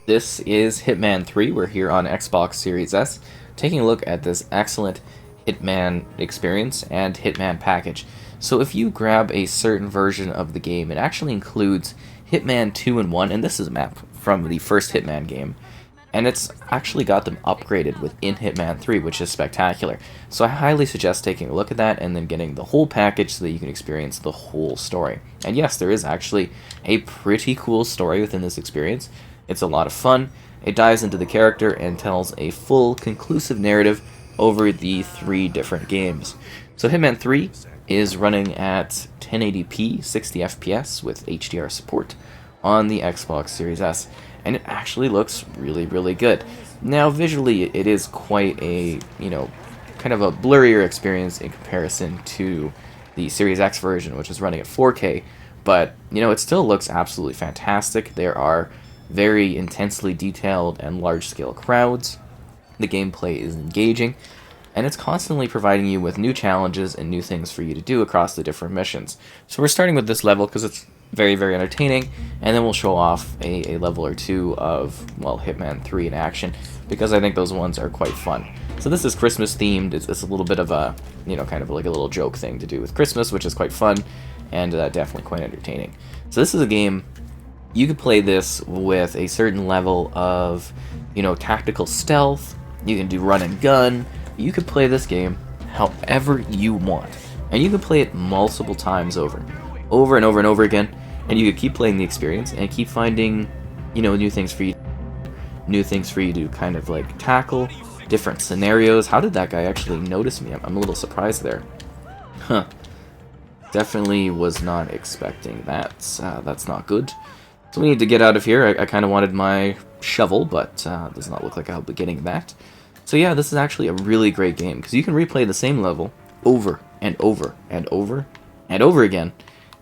This is Hitman 3. We're here on Xbox Series S, taking a look at this excellent Hitman experience and Hitman package. So if you grab a certain version of the game, it actually includes Hitman 2 and 1, and this is a map from the first Hitman game. And it's actually got them upgraded within Hitman 3, which is spectacular. So I highly suggest taking a look at that and then getting the whole package so that you can experience the whole story. And yes, there is actually a pretty cool story within this experience. It's a lot of fun. It dives into the character and tells a full, conclusive narrative over the 3 different games. So Hitman 3 is running at 1080p, 60 FPS with HDR support on the Xbox Series S. And it actually looks really, really good. Now, visually, it is quite a, kind of a blurrier experience in comparison to the Series X version, which is running at 4K. But, it still looks absolutely fantastic. There are very intensely detailed and large-scale crowds. The gameplay is engaging, and it's constantly providing you with new challenges and new things for you to do across the different missions. So we're starting with this level because it's very, very entertaining, and then we'll show off a level or two of, well, Hitman 3 in action, because I think those ones are quite fun. So this is Christmas themed. It's a little bit of a, kind of like a little joke thing to do with Christmas, which is quite fun, and definitely quite entertaining. So this is a game, you could play this with a certain level of, tactical stealth. You can do run and gun. You could play this game however you want, and you can play it multiple times over and over and over again, and you could keep playing the experience and keep finding, new things for you to kind of like tackle, different scenarios. How did that guy actually notice me? I'm a little surprised there. Huh. Definitely was not expecting that. That's not good. So we need to get out of here. I kind of wanted my shovel, but does not look like I'll be getting that. So yeah, this is actually a really great game, because you can replay the same level over and over and over and over again.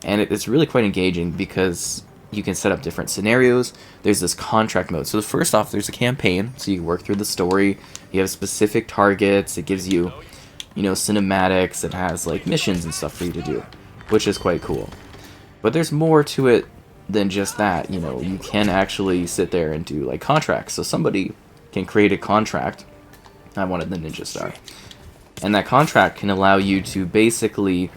And it's really quite engaging because you can set up different scenarios. There's this contract mode. So first off, there's a campaign, so you work through the story. You have specific targets. It gives you, cinematics. It has like missions and stuff for you to do, which is quite cool. But there's more to it than just that. You can actually sit there and do like contracts. So somebody can create a contract. I wanted the Ninja Star. And that contract can allow you to basically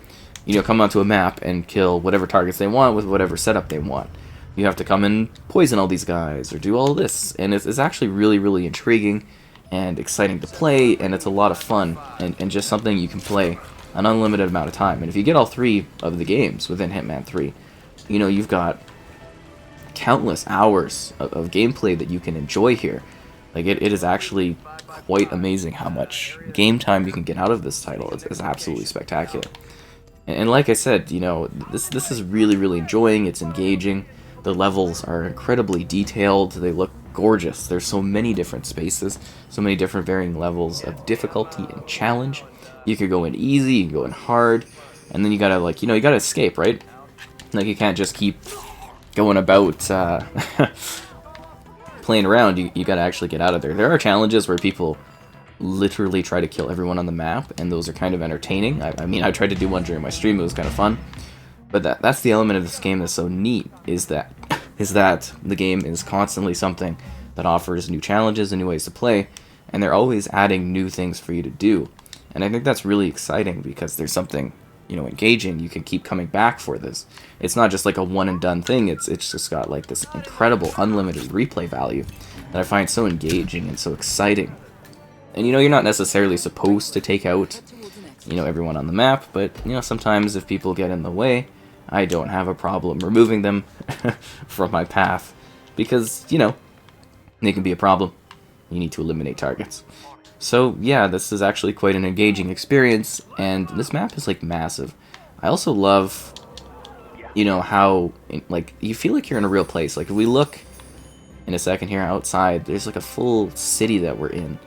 come onto a map and kill whatever targets they want with whatever setup they want. You have to come and poison all these guys or do all this, and it's actually really, really intriguing and exciting to play, and it's a lot of fun, and just something you can play an unlimited amount of time. And if you get all 3 of the games within Hitman 3, you've got countless hours of gameplay that you can enjoy here. Like, it is actually quite amazing how much game time you can get out of this title. It's absolutely spectacular. And like I said, this is really, really enjoying. It's engaging. The levels are incredibly detailed. They look gorgeous. There's so many different spaces, so many different varying levels of difficulty and challenge. You could go in easy, you can go in hard, and then you gotta, you gotta escape, right? Like, you can't just keep going about playing around. You gotta actually get out of there. There are challenges where people literally try to kill everyone on the map, and those are kind of entertaining. I mean, I tried to do one during my stream. It was kind of fun, but that's the element of this game that's so neat, is that the game is constantly something that offers new challenges and new ways to play, and they're always adding new things for you to do. And I think that's really exciting, because there's something engaging. You can keep coming back for this. It's not just like a one and done thing. It's just got like this incredible unlimited replay value that I find so engaging and so exciting. And you're not necessarily supposed to take out, everyone on the map, but, sometimes if people get in the way, I don't have a problem removing them from my path, because, they can be a problem. You need to eliminate targets. So, yeah, this is actually quite an engaging experience, and this map is, like, massive. I also love, how, you feel like you're in a real place. Like, if we look in a second here outside, there's, like, a full city that we're in.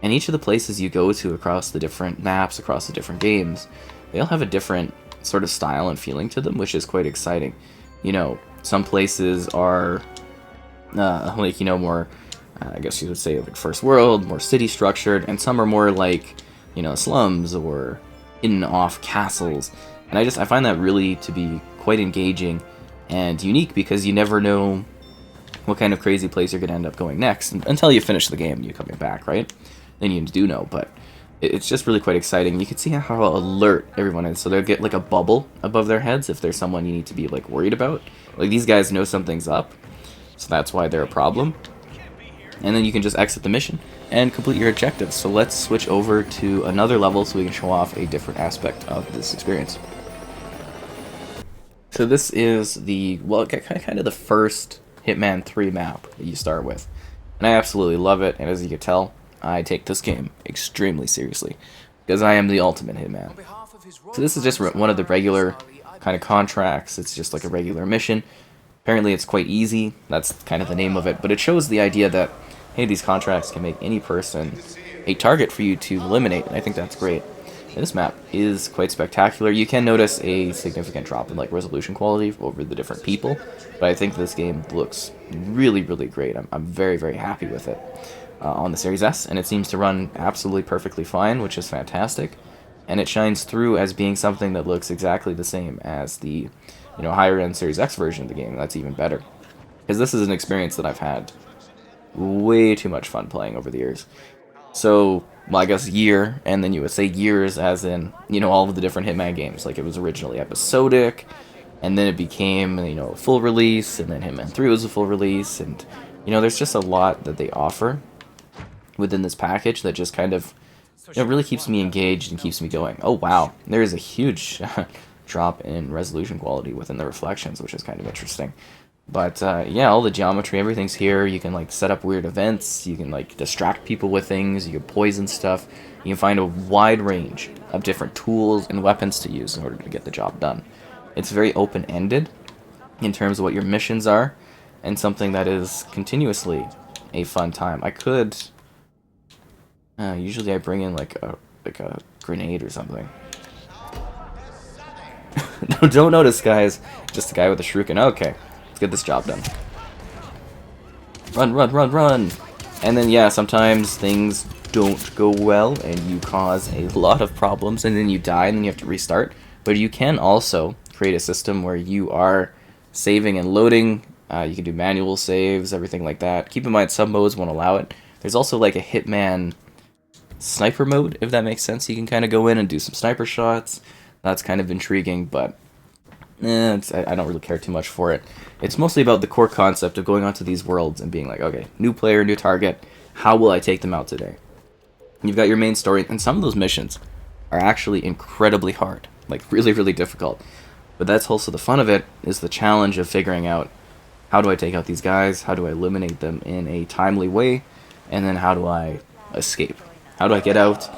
And each of the places you go to across the different maps, across the different games, they all have a different sort of style and feeling to them, which is quite exciting. Some places are, more, I guess you would say, like first world, more city structured, and some are more like, slums or hidden off castles. And I find that really to be quite engaging and unique, because you never know what kind of crazy place you're going to end up going next until you finish the game and you're coming back, right? Then you do know, but it's just really quite exciting. You can see how alert everyone is. So they'll get like a bubble above their heads if there's someone you need to be like worried about. Like these guys know something's up, so that's why they're a problem. And then you can just exit the mission and complete your objectives. So let's switch over to another level so we can show off a different aspect of this experience. So this is the, well, kind of the first Hitman 3 map that you start with. And I absolutely love it, and as you can tell, I take this game extremely seriously, because I am the ultimate Hitman. So this is just one of the regular kind of contracts. It's just like a regular mission. Apparently it's quite easy, that's kind of the name of it, but it shows the idea that, hey, these contracts can make any person a target for you to eliminate, and I think that's great. And this map is quite spectacular. You can notice a significant drop in like resolution quality over the different people, but I think this game looks really, really great. I'm very, very happy with it on the Series S, and it seems to run absolutely perfectly fine, which is fantastic. And it shines through as being something that looks exactly the same as the higher end Series X version of the game. That's even better, because this is an experience that I've had way too much fun playing over the years. So, well, I guess year, and then you would say years as in, all of the different Hitman games. Like, it was originally episodic, and then it became, a full release, and then Hitman 3 was a full release, and, there's just a lot that they offer within this package that just kind of, really keeps me engaged and keeps me going. Oh, wow, there is a huge drop in resolution quality within the reflections, which is kind of interesting. But, yeah, all the geometry, everything's here. You can, like, set up weird events. You can, like, distract people with things. You can poison stuff. You can find a wide range of different tools and weapons to use in order to get the job done. It's very open-ended in terms of what your missions are, and something that is continuously a fun time. I could... usually I bring in, like a grenade or something. Don't notice, guys. Just a guy with a shuriken. Okay. Get this job done. Run, run, run, run! And then, yeah, sometimes things don't go well, and you cause a lot of problems, and then you die, and then you have to restart. But you can also create a system where you are saving and loading. You can do manual saves, everything like that. Keep in mind, some modes won't allow it. There's also, like, a Hitman sniper mode, if that makes sense. You can kind of go in and do some sniper shots. That's kind of intriguing, but I don't really care too much for it. It's mostly about the core concept of going onto these worlds and being like, okay, new player, new target, how will I take them out today? You've got your main story, and some of those missions are actually incredibly hard, like really, really difficult. But that's also the fun of it, is the challenge of figuring out, how do I take out these guys, how do I eliminate them in a timely way, and then how do I escape? How do I get out?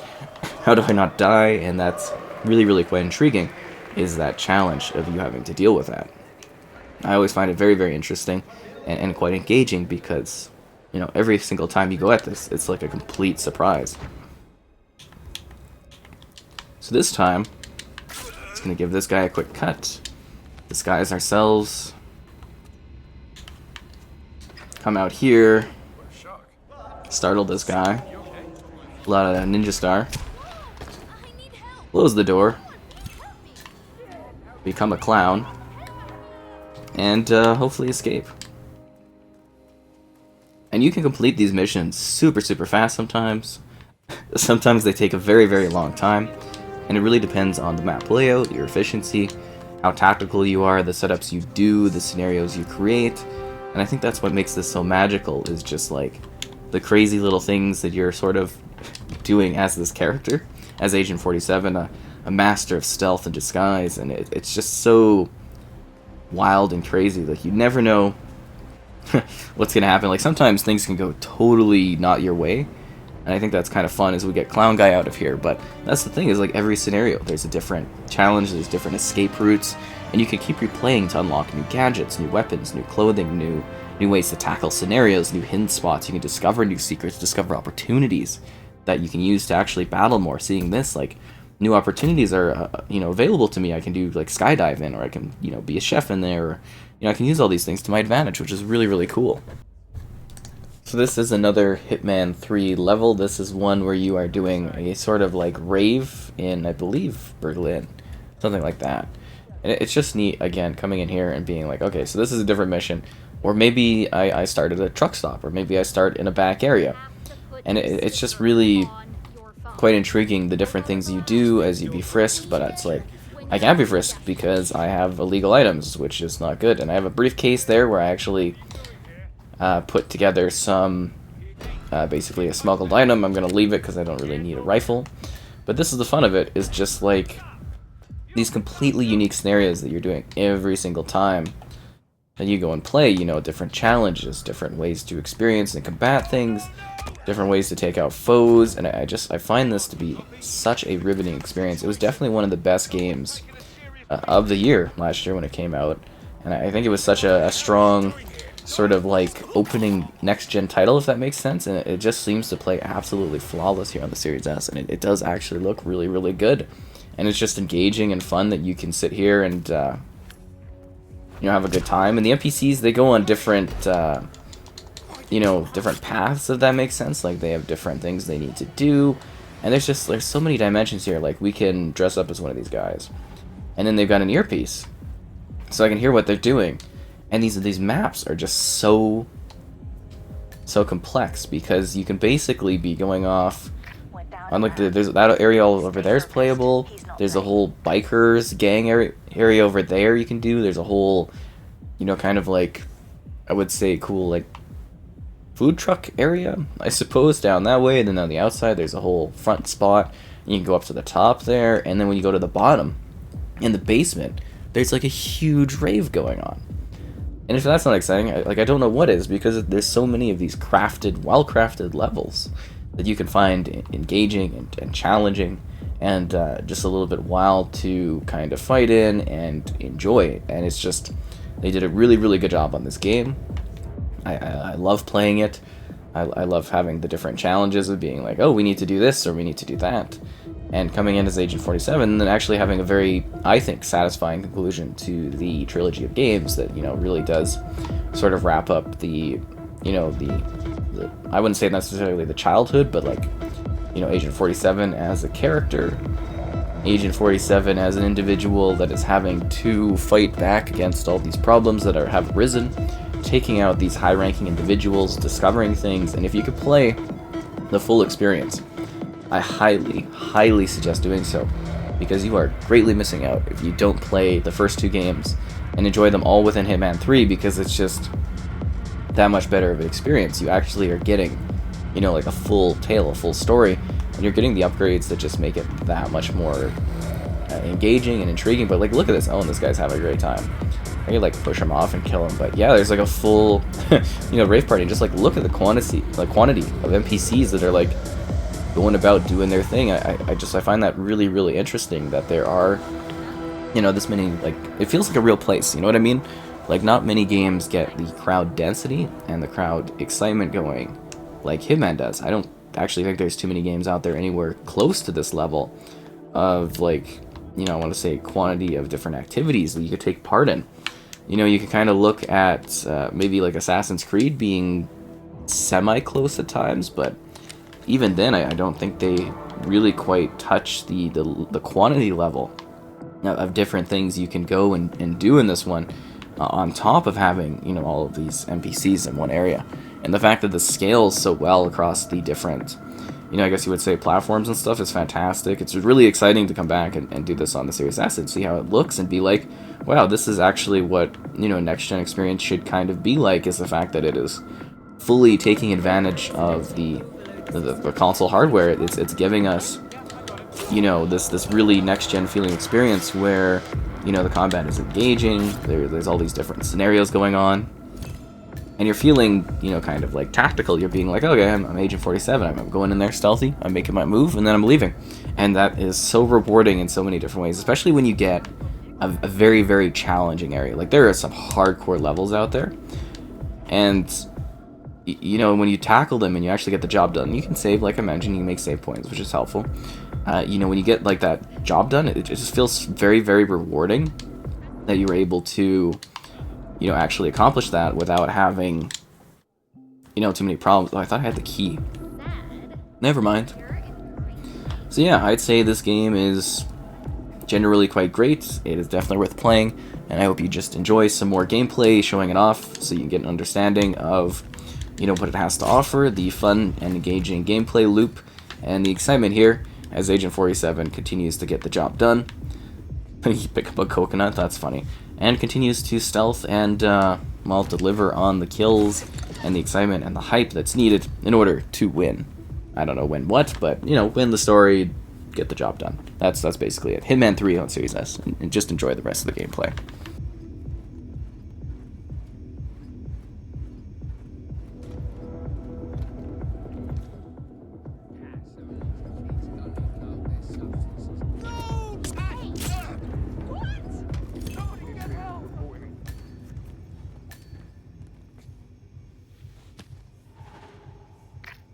How do I not die? And that's really, really quite intriguing, is that challenge of you having to deal with that. I always find it very, very interesting and quite engaging, because, every single time you go at this, it's like a complete surprise. So this time, it's going to give this guy a quick cut, disguise ourselves, come out here, startle this guy, pull out a ninja star, close the door, become a clown, and hopefully escape. And you can complete these missions super, super fast sometimes. Sometimes they take a very, very long time, and it really depends on the map layout, your efficiency, how tactical you are, the setups you do, the scenarios you create. And I think that's what makes this so magical, is just like the crazy little things that you're sort of doing as this character, as Agent 47, a master of stealth and disguise, and it's just so wild and crazy. Like, you never know what's gonna happen. Like, sometimes things can go totally not your way, and I think that's kind of fun as we get Clown Guy out of here. But that's the thing, is like every scenario, there's a different challenge, there's different escape routes, and you can keep replaying to unlock new gadgets, new weapons, new clothing, new ways to tackle scenarios, new hidden spots. You can discover new secrets, discover opportunities that you can use to actually battle more. Seeing this, like, new opportunities are available to me. I can do like skydive in, or I can be a chef in there, or I can use all these things to my advantage, which is really, really cool. So this is another Hitman 3 level. This is one where you are doing a sort of like rave in, I believe, Berlin, something like that. And it's just neat, again, coming in here and being like, okay, so this is a different mission. Or maybe I start at a truck stop, or maybe I start in a back area. And it's just really quite intriguing, the different things you do as you be frisked, but it's like, I can't be frisked because I have illegal items, which is not good. And I have a briefcase there where I actually put together some, basically a smuggled item. I'm going to leave it because I don't really need a rifle. But this is the fun of it, is just like these completely unique scenarios that you're doing every single time that you go and play, you know, different challenges, different ways to experience and combat things, different ways to take out foes, and I find this to be such a riveting experience. It was definitely one of the best games of the year last year when it came out, and I think it was such a strong sort of like opening next-gen title, if that makes sense, and it just seems to play absolutely flawless here on the Series S, and it does actually look really, really good, and it's just engaging and fun that you can sit here and you know, have a good time. And the NPCs, they go on different you know, different paths, if that makes sense. Like, they have different things they need to do, and there's so many dimensions here. Like, we can dress up as one of these guys, and then they've got an earpiece, so I can hear what they're doing. And these maps are just so complex, because you can basically be going off on, like, there's that area all over there is playable. There's a whole bikers gang area over there you can do. There's a whole, you know, kind of like, I would say, cool, like, food truck area, I suppose, down that way. And then on the outside, there's a whole front spot. You can go up to the top there, and then when you go to the bottom, in the basement, there's like a huge rave going on. And if that's not exciting, I don't know what is, because there's so many of these crafted, well-crafted levels that you can find engaging and challenging, and just a little bit wild to kind of fight in and enjoy. And it's just, they did a really, really good job on this game. I love playing it. I love having the different challenges of being like, oh, we need to do this or we need to do that, and coming in as Agent 47, and then actually having a very, I think, satisfying conclusion to the trilogy of games that, you know, really does sort of wrap up the, you know, the I wouldn't say necessarily the childhood, but, like, you know, Agent 47 as a character, Agent 47 as an individual that is having to fight back against all these problems that have risen, taking out these high-ranking individuals, discovering things. And if you could play the full experience, I highly, highly suggest doing so, because you are greatly missing out if you don't play the first two games and enjoy them all within Hitman 3, because it's just that much better of an experience. You actually are getting, you know, like a full tale, a full story, and you're getting the upgrades that just make it that much more engaging and intriguing. But, like, look at this. Oh, and this guy's having a great time. I could, like, push him off and kill him, but yeah, there's like a full you know, rave party. Just, like, look at the quantity of NPCs that are, like, going about doing their thing. I find that really, really interesting, that there are, you know, this many, like, it feels like a real place, you know what I mean? Like, not many games get the crowd density and the crowd excitement going like Hitman does. I don't actually think there's too many games out there anywhere close to this level of, like, you know, I want to say quantity of different activities that you could take part in. You know, you can kind of look at maybe like Assassin's Creed being semi-close at times, but even then, I don't think they really quite touch the quantity level of different things you can go and do in this one, on top of having, you know, all of these NPCs in one area. And the fact that the scales so well across the different, you know, I guess you would say platforms and stuff is fantastic. It's really exciting to come back and do this on the Series S and see how it looks and be like, wow, this is actually what, you know, next-gen experience should kind of be like, is the fact that it is fully taking advantage of the console hardware. It's giving us, you know, this really next-gen feeling experience where, you know, the combat is engaging, there's all these different scenarios going on, and you're feeling, you know, kind of like tactical. You're being like, okay, I'm Agent 47, I'm going in there stealthy, I'm making my move, and then I'm leaving. And that is so rewarding in so many different ways, especially when you get a very, very challenging area. Like, there are some hardcore levels out there, and, you know, when you tackle them and you actually get the job done, you can save, like I mentioned, you can make save points, which is helpful. You know, when you get, like, that job done, it just feels very, very rewarding that you were able to, you know, actually accomplish that without having, you know, too many problems. Oh, I thought I had the key. Never mind. So yeah, I'd say this game is generally quite great. It is definitely worth playing. and I hope you just enjoy some more gameplay showing it off so you can get an understanding of, you know, what it has to offer, the fun and engaging gameplay loop, and the excitement here as Agent 47 continues to get the job done. You pick up a coconut, that's funny, and continues to stealth and, well, deliver on the kills and the excitement and the hype that's needed in order to win. I don't know win what, but, you know, win the story, get the job done. That's basically it. Hitman 3 on Series S, and just enjoy the rest of the gameplay.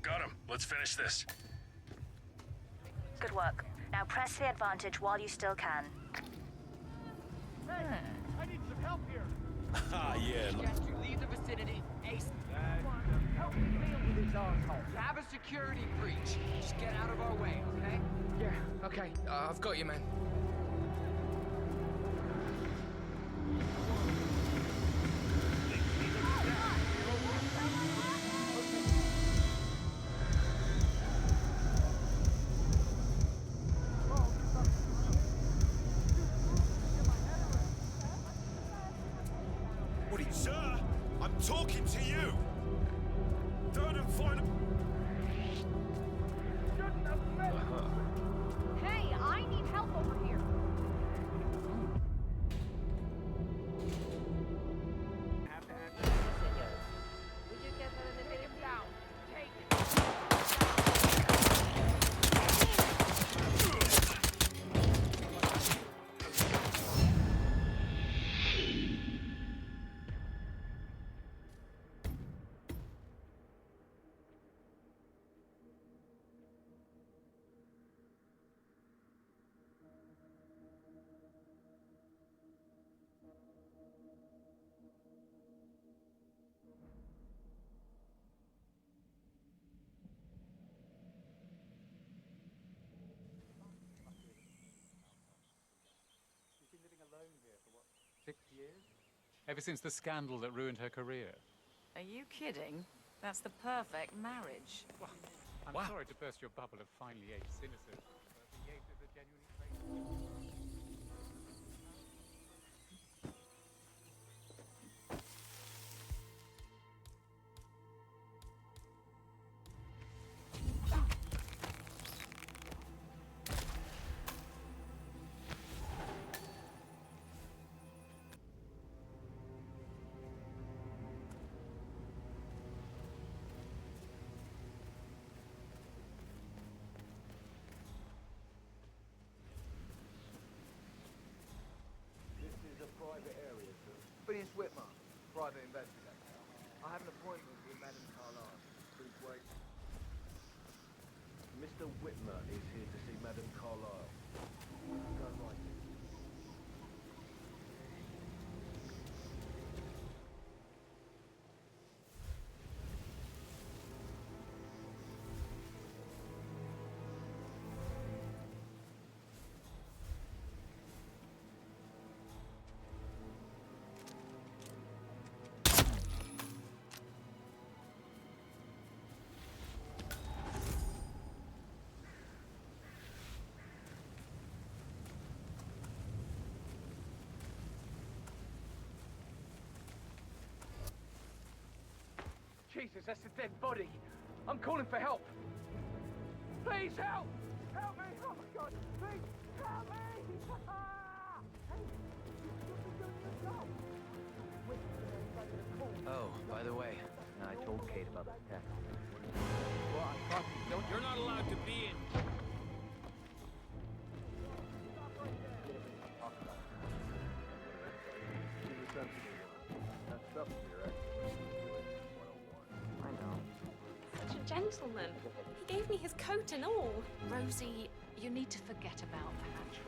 Got him. Let's finish this. Good work. Now press the advantage while you still can. Hey, I need some help here. Ah, yeah. Suggest you leave the vicinity ASAP. Help me deal with this asshole. You have a security breach. Just get out of our way, okay? Yeah, okay. I've got you, man. Woody, sir, I'm talking to you. Third and final. Hey, I need help over here. Would you get her in the name down? Take it. She's been living alone here for what, 6 years? Ever since the scandal that ruined her career. Are you kidding? That's the perfect marriage. Well, I'm sorry to burst your bubble of finely aged cynicism, but the Yates is a genuinely great. Private area, sir. Phineas Whitmer, private investigator. I have an appointment with Madame Carlyle. Please wait. Mr. Whitmer is here to see Madame Carlyle. Go right in. Jesus, that's a dead body. I'm calling for help. Please help! Help me! Oh my God! Please help me! Hey, Oh, by the way, I told Kate about the test. You're not allowed to be in. I know. Such a gentleman. He gave me his coat and all. Rosie, you need to forget about that.